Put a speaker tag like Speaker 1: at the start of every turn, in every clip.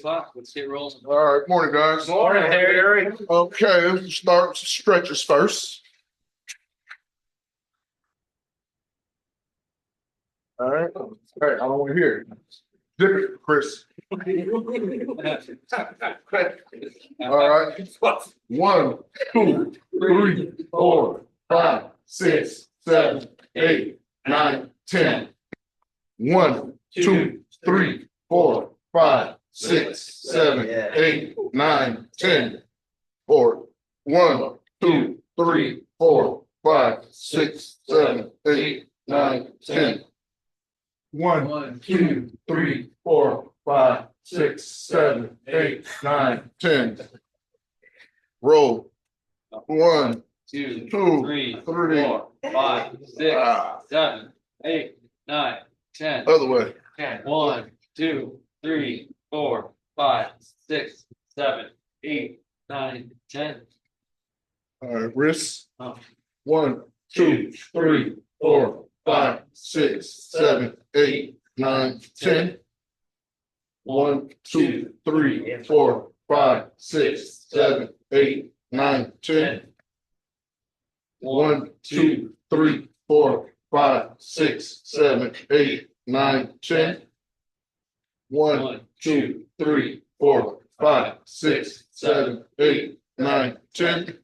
Speaker 1: Let's get rolling.
Speaker 2: All right, morning, guys.
Speaker 1: Morning, Harry.
Speaker 2: Okay, let's start stretches first. All right. Hey, I don't want to hear it. Dip it, Chris. All right. 1, 2, 3, 4, 5, 6, 7, 8, 9, 10. 1, 2, 3, 4, 5, 6, 7, 8, 9, 10. 4, 1, 2, 3, 4, 5, 6, 7, 8, 9, 10. 1, 2, 3, 4, 5, 6, 7, 8, 9, 10. Roll. 1,
Speaker 1: 2,
Speaker 2: 2,
Speaker 1: 3,
Speaker 2: 3,
Speaker 1: 4, 5, 6, 7, 8, 9, 10.
Speaker 2: Other way.
Speaker 1: 1, 2, 3, 4, 5, 6, 7, 8, 9, 10.
Speaker 2: All right, wrists.
Speaker 1: Oh.
Speaker 2: 1, 2, 3, 4, 5, 6, 7, 8, 9, 10. 1, 2, 3, 4, 5, 6, 7, 8, 9, 10. 1, 2, 3, 4, 5, 6, 7, 8, 9, 10. 1, 2, 3, 4, 5, 6, 7, 8, 9, 10.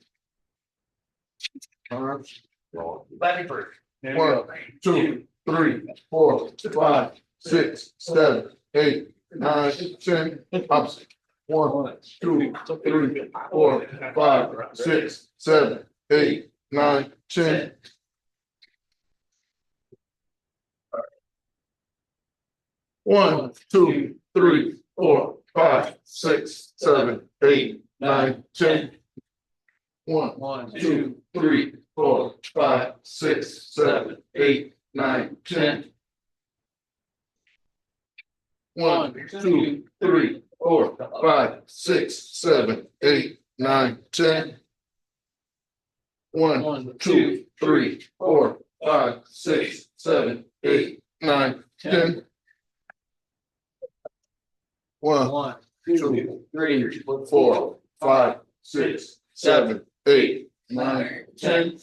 Speaker 2: All right. 1, 2, 3, 4, 5, 6, 7, 8, 9, 10. Opposite. 1, 2, 3, 4, 5, 6, 7, 8, 9, 10. 1, 2, 3, 4, 5, 6, 7, 8, 9, 10. 1, 2, 3, 4, 5, 6, 7, 8, 9, 10. 1, 2, 3, 4, 5, 6, 7, 8, 9, 10. 1, 2, 3, 4, 5, 6, 7, 8, 9, 10. 1, 2, 3, 4, 5, 6, 7, 8, 9, 10.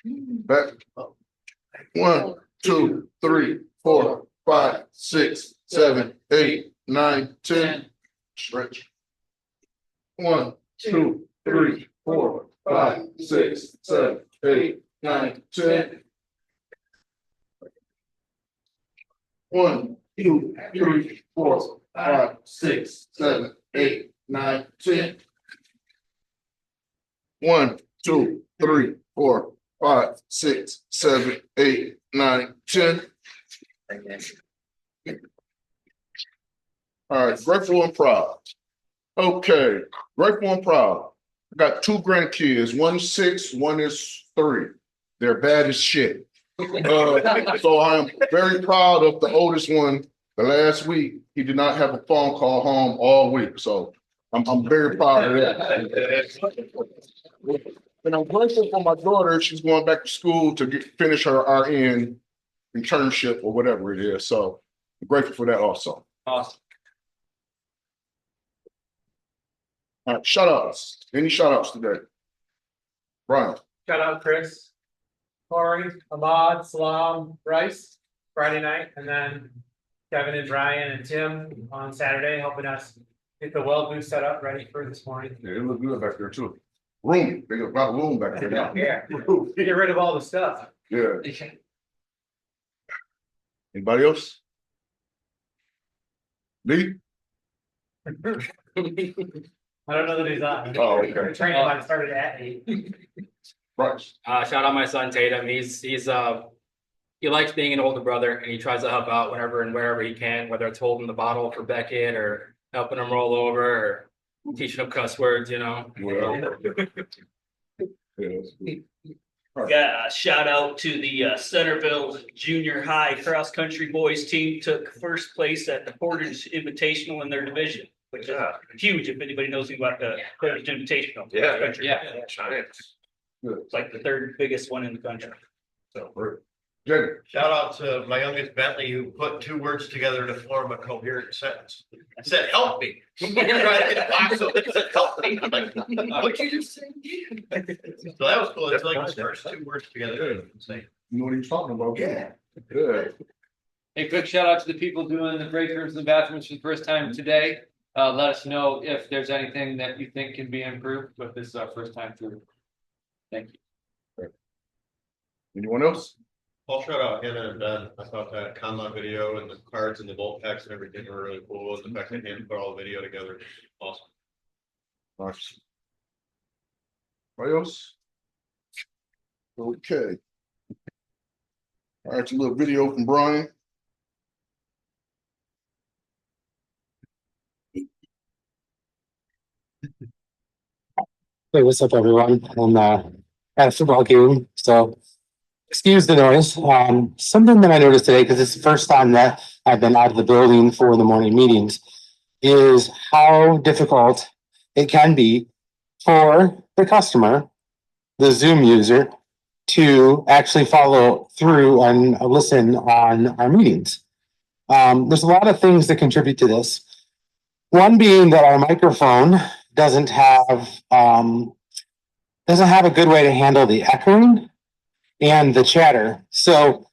Speaker 2: Back. 1, 2, 3, 4, 5, 6, 7, 8, 9, 10. Stretch. 1, 2, 3, 4, 5, 6, 7, 8, 9, 10. 1, 2, 3, 4, 5, 6, 7, 8, 9, 10. 1, 2, 3, 4, 5, 6, 7, 8, 9, 10. All right, grateful and proud. Okay, grateful and proud. I got 2 grandkids. One's 6, one is 3. They're bad as shit. So I am very proud of the oldest one. The last week, he did not have a phone call home all week. So I'm very proud of that. And I'm grateful for my daughter. She's going back to school to finish her RN internship or whatever it is. So I'm grateful for that also.
Speaker 1: Awesome.
Speaker 2: All right, shout outs. Any shout outs today? Brian.
Speaker 3: Shout out Chris, Corey, Ahmad, Salam, Bryce, Friday night, and then Kevin and Brian and Tim on Saturday, helping us get the well booth set up, ready for this morning.
Speaker 2: Yeah, it look good back there too. Room. They got a lot of room back there now.
Speaker 3: Yeah, get rid of all the stuff.
Speaker 2: Yeah. Anybody else? Lee?
Speaker 3: I don't know that he's on.
Speaker 2: Oh, okay.
Speaker 3: The training might have started at 8.
Speaker 2: Bryce.
Speaker 4: Shout out my son Tatum. He likes being an older brother, and he tries to help out whenever and wherever he can, whether it's holding the bottle for Beckett or helping him roll over or teaching him cuss words, you know.
Speaker 2: Well, yeah.
Speaker 5: Got a shout out to the Centerville Junior High cross country boys team. Took first place at the Portage Invitational in their division, which is huge. If anybody knows anything about the Portage Invitational, country.
Speaker 1: Yeah.
Speaker 5: It's like the 3rd biggest one in the country.
Speaker 2: So, Jamie.
Speaker 6: Shout out to my youngest Bentley who put two words together to form a coherent sentence. I said, help me. Trying to get a box open. He said, help me. I'm like, what'd you just say? So that was cool. It's like his first two words together. Insane.
Speaker 2: You know what he was talking about?
Speaker 6: Yeah.
Speaker 2: Good.
Speaker 1: A quick shout out to the people doing the break rooms and the bathrooms for the first time today. Let us know if there's anything that you think can be improved, but this is our first time through. Thank you.
Speaker 2: Anyone else?
Speaker 6: I'll shout out Hannah and Ben. I thought that Kanban video and the cards and the bolt packs and everything were really cool. And the fact that Hannah put all the video together, awesome.
Speaker 2: Nice. Anybody else? Okay. All right, a little video from Brian.
Speaker 7: Hey, what's up, everyone? I'm at a football game, so excuse the noise. Something that I noticed today, because it's the first time that I've been out of the building for the morning meetings, is how difficult it can be for the customer, the Zoom user, to actually follow through and listen on our meetings. There's a lot of things that contribute to this. One being that our microphone doesn't have a good way to handle the echoing and the chatter. So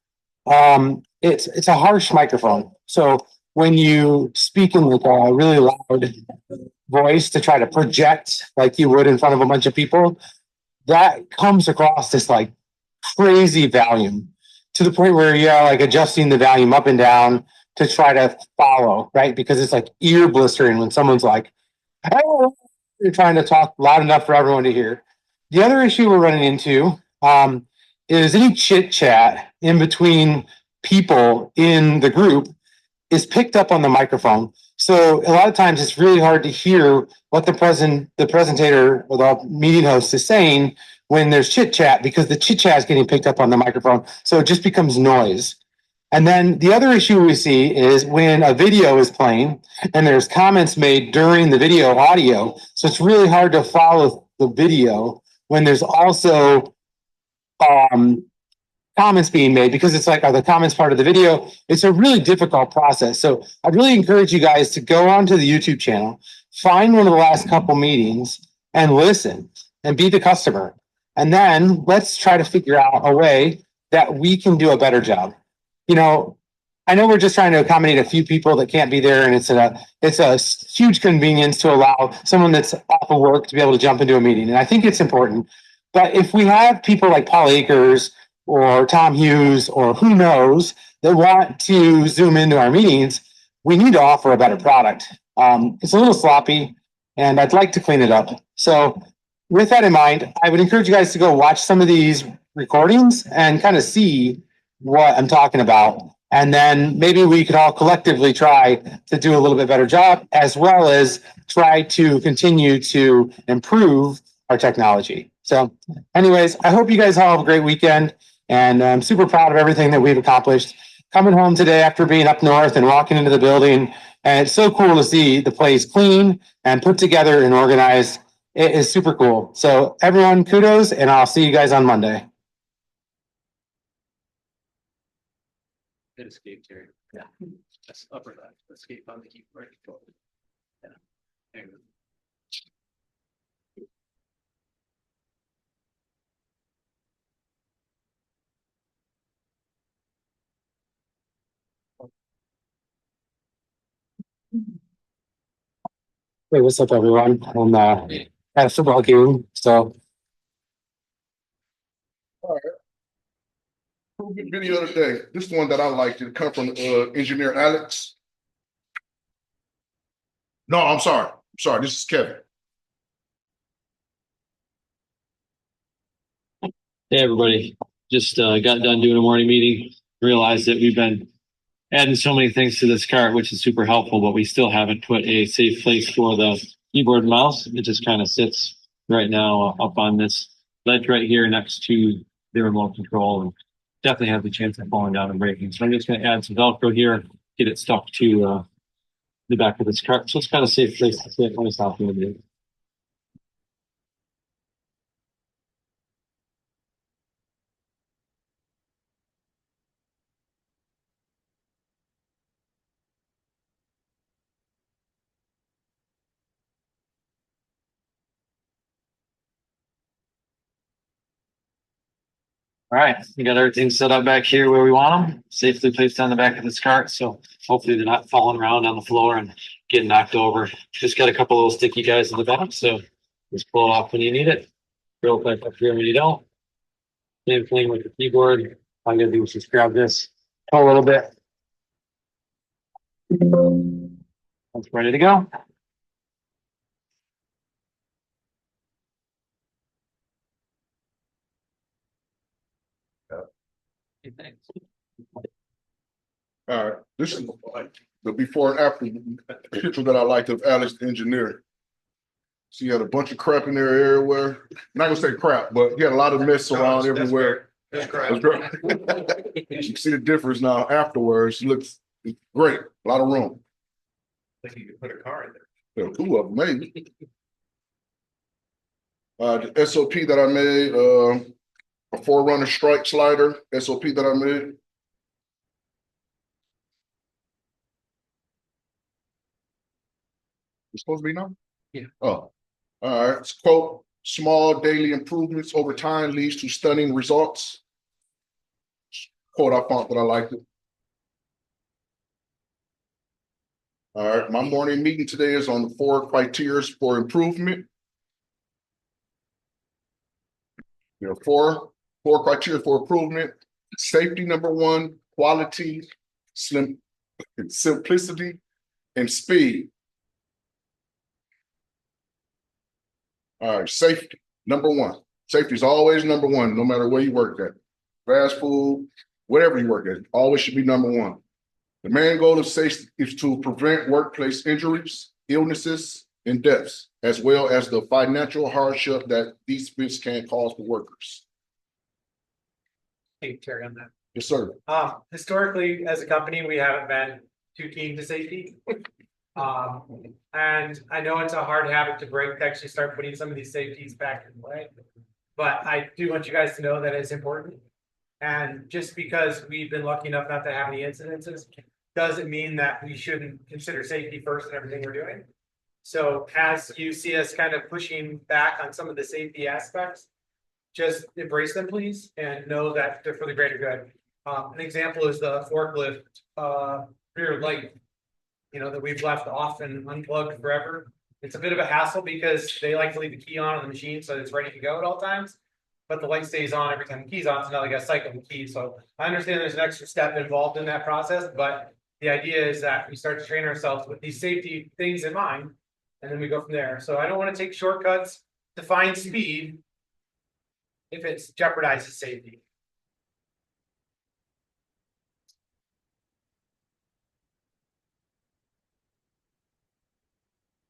Speaker 7: it's a harsh microphone. So when you speak in like a really loud voice to try to project like you would in front of a bunch of people, that comes across as like crazy volume to the point where you're like adjusting the volume up and down to try to follow, right? Because it's like ear blistering when someone's like, "Oh," you're trying to talk loud enough for everyone to hear. The other issue we're running into is any chit chat in between people in the group is picked up on the microphone. So a lot of times it's really hard to hear what the presentator or the meeting host is saying when there's chit chat, because the chit chat is getting picked up on the microphone. So it just becomes noise. And then the other issue we see is when a video is playing and there's comments made during the video audio. So it's really hard to follow the video when there's also comments being made, because it's like, are the comments part of the video? It's a really difficult process. So I'd really encourage you guys to go onto the YouTube channel, find one of the last couple meetings and listen and be the customer. And then let's try to figure out a way that we can do a better job. You know, I know we're just trying to accommodate a few people that can't be there, and it's a huge convenience to allow someone that's off of work to be able to jump into a meeting. And I think it's important. But if we have people like Paul Akers or Tom Hughes or who knows that want to Zoom into our meetings, we need to offer a better product. It's a little sloppy, and I'd like to clean it up. So with that in mind, I would encourage you guys to go watch some of these recordings and kind of see what I'm talking about. And then maybe we could all collectively try to do a little bit better job, as well as try to continue to improve our technology. So anyways, I hope you guys all have a great weekend, and I'm super proud of everything that we've accomplished. Coming home today after being up north and walking into the building, and it's so cool to see the place clean and put together and organized. It is super cool. So everyone, kudos, and I'll see you guys on Monday.
Speaker 1: Hit escape, Terry. Yeah. That's upper left. Escape on the keyboard. Yeah. There you go.
Speaker 7: Hey, what's up, everyone? I'm at a football game, so
Speaker 2: Good video today. This one that I liked, it come from engineer Alex. No, I'm sorry. This is Kevin.
Speaker 8: Hey, everybody. Just got done doing a morning meeting, realized that we've been adding so many things to this cart, which is super helpful, but we still haven't put a safe place for the keyboard and mouse. It just kind of sits right now up on this ledge right here next to the remote control, and definitely has the chance of falling down and breaking. So I'm just going to add some Velcro here, get it stuck to the back of this cart. So it's kind of a safe place to sit when it's off in the day. All right, we got everything set up back here where we want them, safely placed on the back of this cart. So hopefully they're not falling around on the floor and getting knocked over. Just got a couple of little sticky guys in the back, so just pull it off when you need it. Real quick up here when you don't. Same thing with the keyboard. All I'm gonna do is just grab this, pull a little bit. That's ready to go.
Speaker 1: Thanks.
Speaker 2: All right, this is the before and after picture that I liked of Alex the engineer. So you had a bunch of crap in there everywhere. Not gonna say crap, but you had a lot of mess around
Speaker 6: That's
Speaker 2: everywhere.
Speaker 6: That's
Speaker 2: It
Speaker 6: correct.
Speaker 2: was great. You can see the difference now afterwards. It looks great, a lot of room.
Speaker 6: I think you could put a car in there.
Speaker 2: There are two of them, maybe. The SOP that I made, a Forerunner strike slider, SOP that I made. It's supposed to be now?
Speaker 1: Yeah.
Speaker 2: Oh, all right. It's quote, small daily improvements over time leads to stunning results. Quote I found that I liked it. All right, my morning meeting today is on the 4 criteria for improvement. There are four criteria for improvement. Safety, number 1, quality, simplicity, and speed. All right, safety, number 1. Safety is always number 1, no matter where you work at. Fast food, whatever you work at, always should be number 1. The main goal of safety is to prevent workplace injuries, illnesses, and deaths, as well as the financial hardship that these fits can cause for workers.
Speaker 3: Hey, Terry, on that.
Speaker 2: Yes, sir.
Speaker 3: Historically, as a company, we haven't been too keen to safety. And I know it's a hard habit to break to actually start putting some of these safeties back in play. But I do want you guys to know that it's important. And just because we've been lucky enough not to have any incidences, doesn't mean that we shouldn't consider safety first in everything we're doing. So as you see us kind of pushing back on some of the safety aspects, just embrace them, please, and know that they're for the greater good. An example is the forklift rear light, that we've left off and unplugged forever. It's a bit of a hassle because they like to leave the key on the machine so it's ready to go at all times. But the light stays on every time the key's on, so now they got to cycle the key. So I understand there's an extra step involved in that process, but the idea is that we start to train ourselves with these safety things in mind, and then we go from there. So I don't want to take shortcuts to find speed if it jeopardizes safety.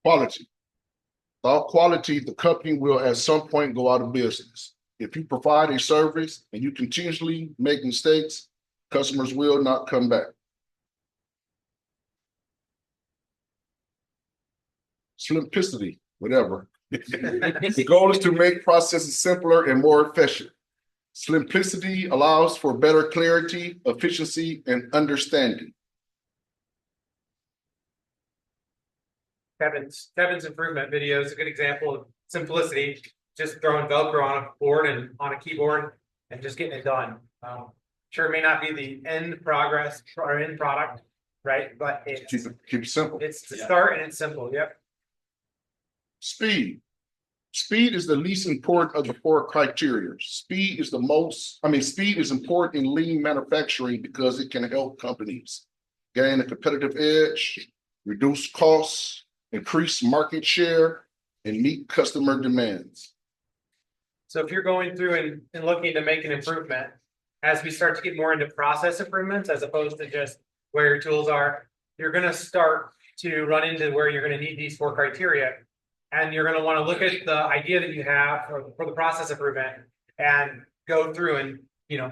Speaker 2: Quality. Without quality, the company will at some point go out of business. If you provide a service and you continuously make mistakes, customers will not come back. Simplicity, whatever. The goal is to make processes simpler and more efficient. Simplicity allows for better clarity, efficiency, and understanding.
Speaker 3: Kevin's improvement video is a good example of simplicity, just throwing Velcro on a board and on a keyboard and just getting it done. Sure, it may not be the end progress or end product, right? But it's
Speaker 2: Keep it simple.
Speaker 3: it's the start and it's simple. Yep.
Speaker 2: Speed. Speed is the least important of the 4 criteria. Speed is important in lean manufacturing because it can help companies gain a competitive edge, reduce costs, increase market share, and meet customer demands.
Speaker 3: So if you're going through and looking to make an improvement, as we start to get more into process improvements, as opposed to just where your tools are, you're going to start to run into where you're going to need these 4 criteria. And you're going to want to look at the idea that you have for the process improvement and go through and,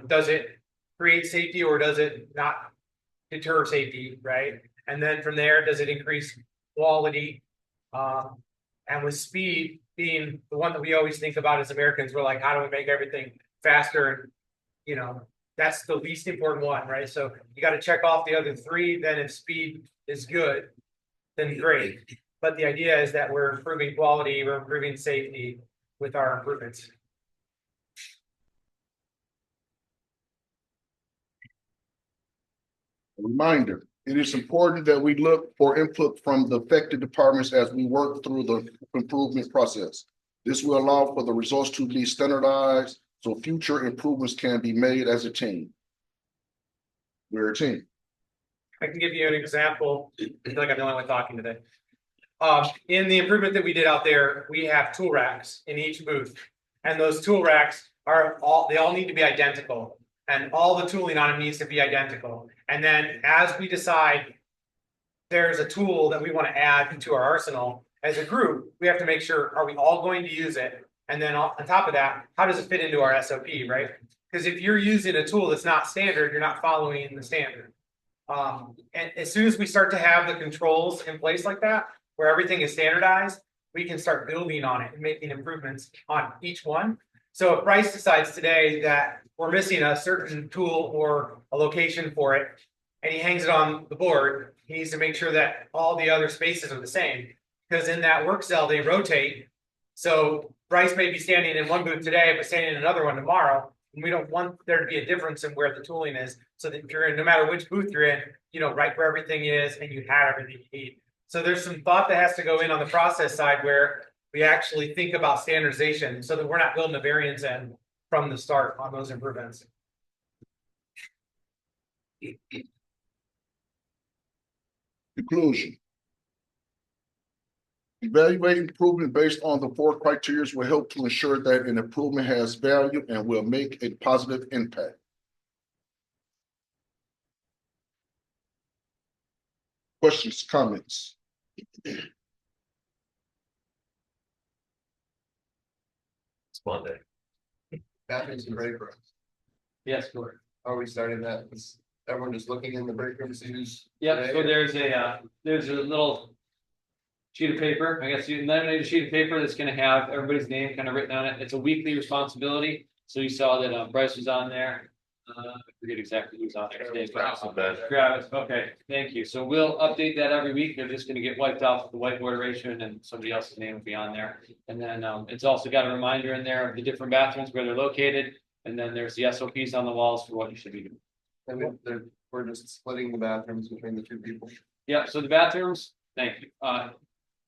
Speaker 3: does it create safety or does it not deter safety, right? And then from there, does it increase quality? And with speed being the one that we always think about as Americans, we're like, how do we make everything faster? And, that's the least important one, right? So you got to check off the other 3. Then if speed is good, then great. But the idea is that we're improving quality, we're improving safety with our improvements.
Speaker 2: Reminder, it is important that we look for input from the affected departments as we work through the improvement process. This will allow for the results to be standardized so future improvements can be made as a team. We're a team.
Speaker 3: I can give you an example. I feel like I'm the only one talking today. In the improvement that we did out there, we have tool racks in each booth. And those tool racks they all need to be identical. And all the tooling on them needs to be identical. And then as we decide there's a tool that we want to add to our arsenal as a group, we have to make sure, are we all going to use it? And then on top of that, how does it fit into our SOP, right? Because if you're using a tool that's not standard, you're not following the standard. And as soon as we start to have the controls in place like that, where everything is standardized, we can start building on it and making improvements on each one. So if Bryce decides today that we're missing a certain tool or a location for it, and he hangs it on the board, he needs to make sure that all the other spaces are the same. Because in that work cell, they rotate. So Bryce may be standing in one booth today, but standing in another one tomorrow. And we don't want there to be a difference in where the tooling is, so that if you're in, no matter which booth you're in, you know right where everything is and you have everything you need. So there's some thought that has to go in on the process side where we actually think about standardization so that we're not building a variance in from the start on those improvements.
Speaker 2: Conclusion. Evaluate improvement based on the 4 criteria will help to ensure that an improvement has value and will make a positive impact. Questions, comments?
Speaker 6: It's Monday. Bathrooms and break rooms.
Speaker 1: Yes, Gordon.
Speaker 6: Are we starting that? Is everyone just looking in the break rooms to use?
Speaker 1: Yep, so there's a little sheet of paper, I guess you laminate a sheet of paper that's gonna have everybody's name kind of written on it. It's a weekly responsibility. So you saw that Bryce was on there. I forget exactly who's on there today. Travis, okay, thank you. So we'll update that every week. They're just gonna get wiped off with the whiteboard erasure and then somebody else's name will be on there. And then it's also got a reminder in there of the different bathrooms where they're located. And then there's the SOPs on the walls for what you should be doing.
Speaker 6: And we're just splitting the bathrooms between the 2 people.
Speaker 1: Yeah, so the bathrooms, thank you.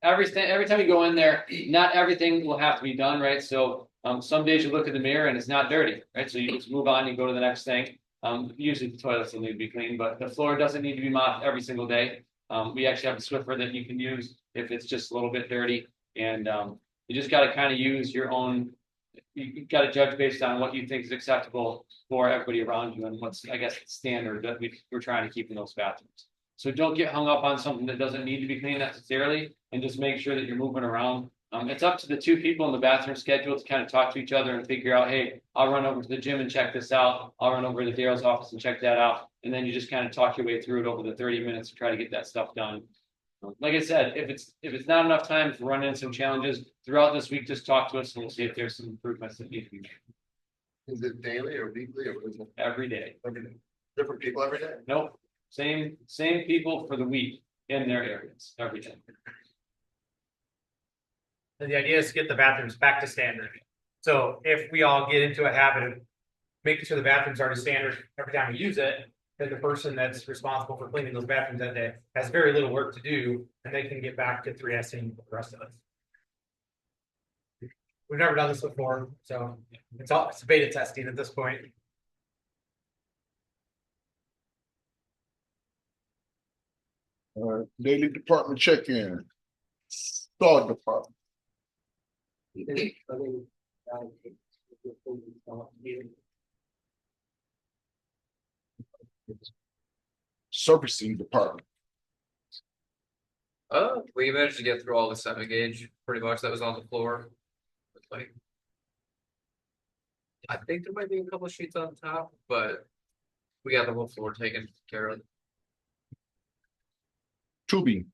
Speaker 1: Every time you go in there, not everything will have to be done, right? So some days you look in the mirror and it's not dirty, right? So you just move on, you go to the next thing. Usually the toilets will need to be cleaned, but the floor doesn't need to be mopped every single day. We actually have a Swiffer that you can use if it's just a little bit dirty. And you just got to kind of use your own, you got to judge based on what you think is acceptable for everybody around you and what's, I guess, standard that we're trying to keep in those bathrooms. So don't get hung up on something that doesn't need to be cleaned necessarily, and just make sure that you're moving around. It's up to the 2 people in the bathroom schedule to kind of talk to each other and figure out, hey, I'll run over to the gym and check this out. I'll run over to Daryl's office and check that out. And then you just kind of talk your way through it over the 30 minutes to try to get that stuff done. Like I said, if it's not enough time, if we're running into some challenges throughout this week, just talk to us and we'll see if there's some improvements that need to be made.
Speaker 6: Is it daily or weekly or is it
Speaker 1: Every day.
Speaker 6: different people every day?
Speaker 1: Nope, same people for the week in their areas every day.
Speaker 3: And the idea is to get the bathrooms back to standard. So if we all get into a habit of making sure the bathrooms are to standard every time we use it, then the person that's responsible for cleaning those bathrooms that day has very little work to do, and they can get back to 3Sing the rest of us. We've never done this before, so it's beta testing at this point.
Speaker 2: Daily department check-in. Dog department. Servicing department.
Speaker 9: We managed to get through all the 7-gauge pretty much that was on the floor. Like, I think there might be a couple of sheets on top, but we got the whole floor taken care of.
Speaker 2: Tubing.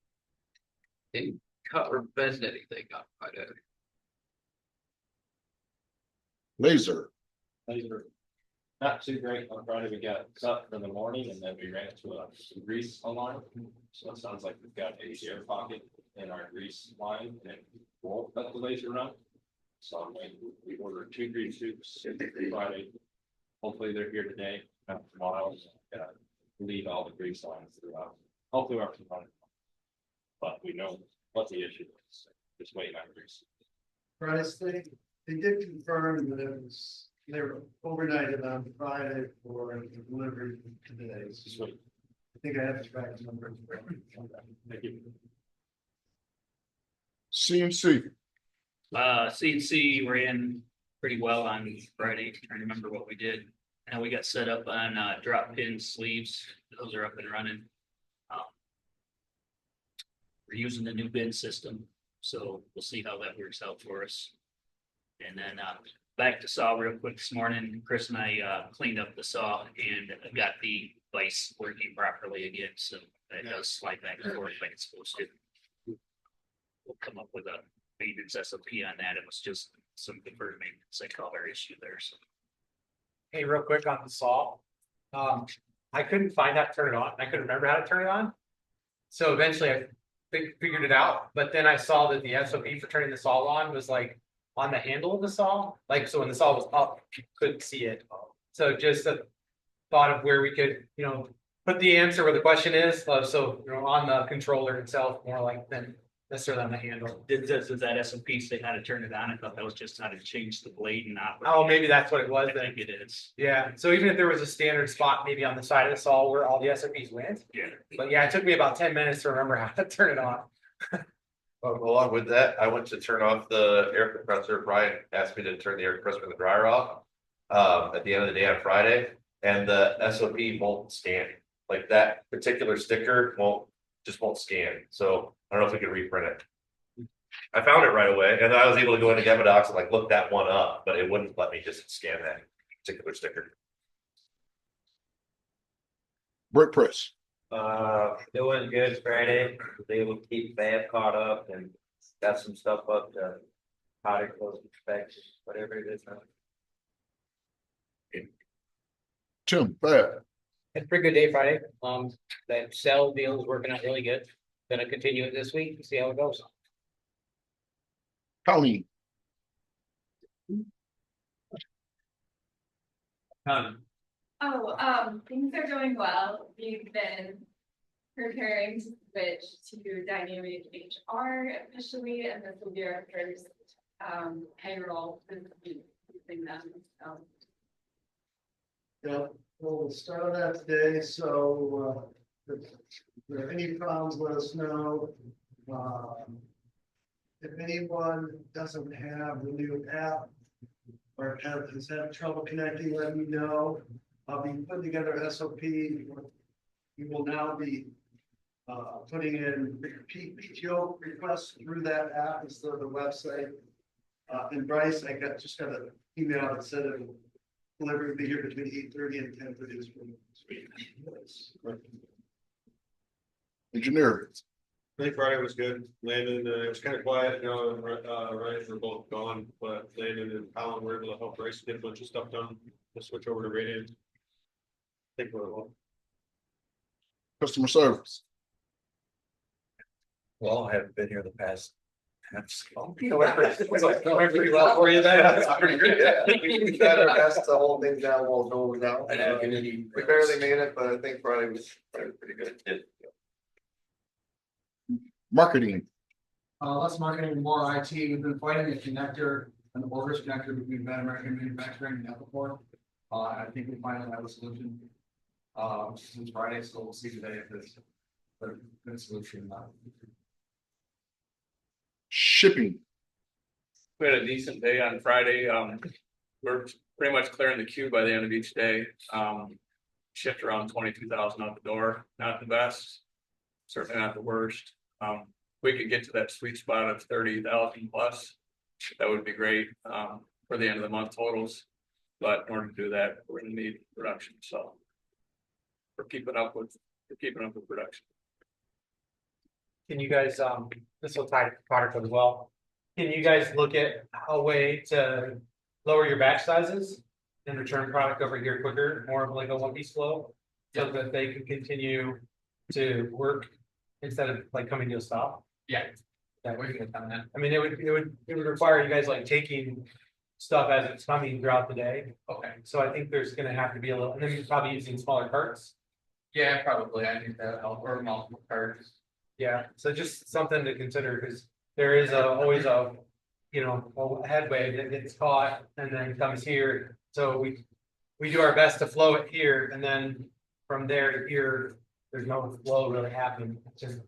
Speaker 9: Didn't cut or bend anything up. I did.
Speaker 2: Laser.
Speaker 10: Not too great on Friday. We got cut in the morning and then we ran to a grease line. So it sounds like we've got a air pocket in our grease line and won't cut the laser run. So we ordered 2 grease tubes Friday. Hopefully they're here today, not tomorrow. lead all the grease lines throughout. Hopefully, we're up to running. But we know what the issue is. Just waiting on grease.
Speaker 11: Bryce, they did confirm that they were overnighted on Friday for delivery today.
Speaker 10: Just wait.
Speaker 11: I think I have to track the numbers.
Speaker 10: Thank you.
Speaker 2: CMC,
Speaker 5: CNC ran pretty well on Friday, trying to remember what we did. And we got set up on drop pin sleeves, those are up and running. We're using the new bin system, so we'll see how that works out for us. And then back to saw real quick this morning, Chris and I cleaned up the saw and got the vise working properly again, so it does slide back and forth like it's supposed to. We'll come up with a maintenance SOP on that. It was just some deferred maintenance, I call our issue there, so.
Speaker 3: Hey, real quick on the saw. I couldn't find how to turn it on. I couldn't remember how to turn it on. So eventually I figured it out, but then I saw that the SOP for turning the saw on was like on the handle of the saw. Like, so when the saw was up, you couldn't see it. So just a thought of where we could, put the answer where the question is. So, on the controller itself, more like than necessarily on the handle.
Speaker 5: Does that SOP say how to turn it on? I thought that was just how to change the blade and not.
Speaker 3: Oh, maybe that's what it was
Speaker 5: I
Speaker 3: then.
Speaker 5: think it is.
Speaker 3: Yeah, so even if there was a standard spot maybe on the side of the saw where all the SOPs went,
Speaker 5: Yeah.
Speaker 3: but yeah, it took me about 10 minutes to remember how to turn it on.
Speaker 6: Along with that, I went to turn off the air compressor. Brian asked me to turn the air compressor and the dryer off. At the end of the day on Friday, and the SOP won't scan. Like that particular sticker just won't scan. So I don't know if we can reprint it. I found it right away, and I was able to go into Gemodocs and like look that one up, but it wouldn't let me just scan that particular sticker.
Speaker 2: Brake Press,
Speaker 12: Doing good Friday, was able to keep Bab caught up and got some stuff up to powder close inspection, whatever it is now.
Speaker 2: Tim, Fab,
Speaker 13: Had a pretty good day Friday. That cell deal is working out really good. Gonna continue it this week and see how it goes.
Speaker 2: County,
Speaker 14: Things are going well. We've been preparing to switch to dynamic HR officially, and this will be our first payroll using them. So.
Speaker 11: Yeah, we'll start on that today, so if there are any problems, let us know. If anyone doesn't have the new app or has had trouble connecting, let me know. I'll be putting together an SOP. We will now be putting in PTO requests through that app instead of the website. And Bryce, I just got an email that said it will delivery will be here between 8:30 and 10:30 this week.
Speaker 2: Engineer,
Speaker 15: I think Friday was good. Landon, it was kind of quiet, Ryan were both gone, but Landon and Colin were able to help Bryce get a bunch of stuff done. To switch over to Radiant. I think we're well.
Speaker 2: Customer Service,
Speaker 12: Well, I haven't been here the past.
Speaker 3: Pretty well for you then.
Speaker 11: That's pretty good, yeah. We got our best to hold things down, we'll go now. We barely made it, but I think Friday was pretty good.
Speaker 2: Marketing,
Speaker 16: Less marketing, more IT. We've been fighting a connector, an orders connector between Van American Manufacturing and Epicor. I think we finally have a solution. Since Friday, so we'll see today if it's a good solution or not.
Speaker 2: shipping,
Speaker 17: We had a decent day on Friday. We're pretty much clearing the queue by the end of each day. Shipped around 22,000 out the door. Not the best, certainly not the worst. We could get to that sweet spot of 30,000 plus. That would be great for the end of the month totals. But in order to do that, we're gonna need production. So we're keeping up with production.
Speaker 3: Can you guys, this will tie to product as well. Can you guys look at a way to lower your batch sizes and return product over here quicker, more of like a one-piece flow? So that they can continue to work instead of like coming to a stop?
Speaker 9: Yeah.
Speaker 3: That way, I mean, it would require you guys like taking stuff as it's coming throughout the day. Okay. So I think there's gonna have to be a little, and then you're probably using smaller carts.
Speaker 16: Yeah, probably, I think that help, or multiple cards.
Speaker 3: Yeah, so just something to consider, because there is always a, you know, a headway that gets caught and then comes here. So we do our best to flow it here, and then from there to here, there's no flow really happening. It's just,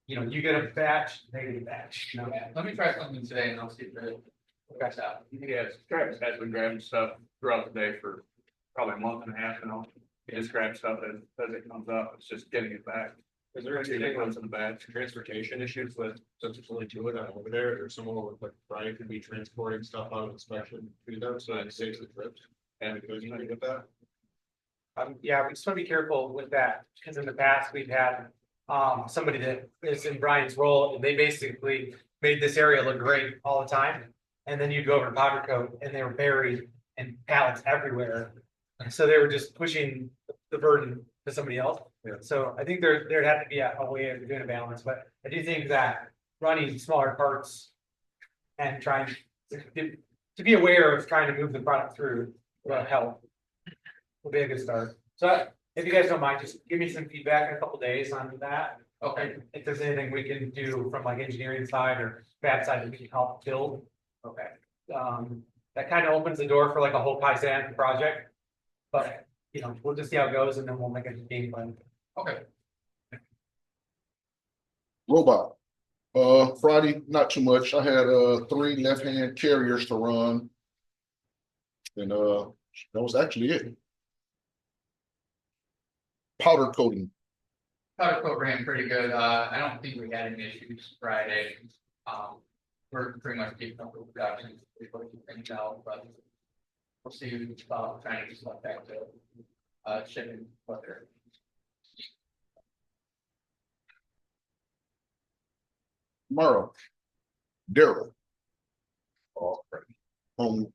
Speaker 3: you know, you get a batch, they get a batch, you know?
Speaker 16: Let me try something today and I'll see if it works out.
Speaker 17: Yeah, Travis has been grabbing stuff throughout the day for probably a month and a half now. He just grabs stuff as it comes up, it's just getting it back.
Speaker 15: Is there
Speaker 17: Anything
Speaker 15: anything
Speaker 17: that
Speaker 15: on
Speaker 17: comes in the bag.
Speaker 15: transportation issues with, since it's only two of them over there, or someone with like Brian could be transporting stuff out of inspection to them, so it saves the trips? And it goes, you know, you get that?
Speaker 3: Yeah, we just want to be careful with that, because in the past, we've had somebody that is in Brian's role, and they basically made this area look great all the time. And then you'd go over to Powder Coat and they were buried and pallets everywhere. And so they were just pushing the burden to somebody else. So I think there'd have to be a way of doing a balance, but I do think that running smaller parts and trying to be aware of trying to move the product through will help. Will be a good start. So if you guys don't mind, just give me some feedback in a couple days on that. Okay. If there's anything we can do from like engineering side or fab side that we can help build. Okay. That kind of opens the door for like a whole Kaizen project. But, you know, we'll just see how it goes and then we'll make a game plan. Okay.
Speaker 2: Robot. Friday, not too much. I had 3 left-hand carriers to run. And that was actually it. Powder coating.
Speaker 16: Powder coat ran pretty good. I don't think we had any issues Friday. We're pretty much keeping up with production. We're going to keep things out, but we'll see about trying to get stuff back to shipping what they're.
Speaker 2: Tomorrow. Daryl. Oh,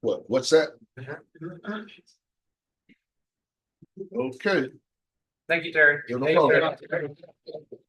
Speaker 2: what's that? Okay.
Speaker 3: Thank you, Terry.
Speaker 2: Yeah, no
Speaker 3: Thank you very
Speaker 2: problem.
Speaker 3: much.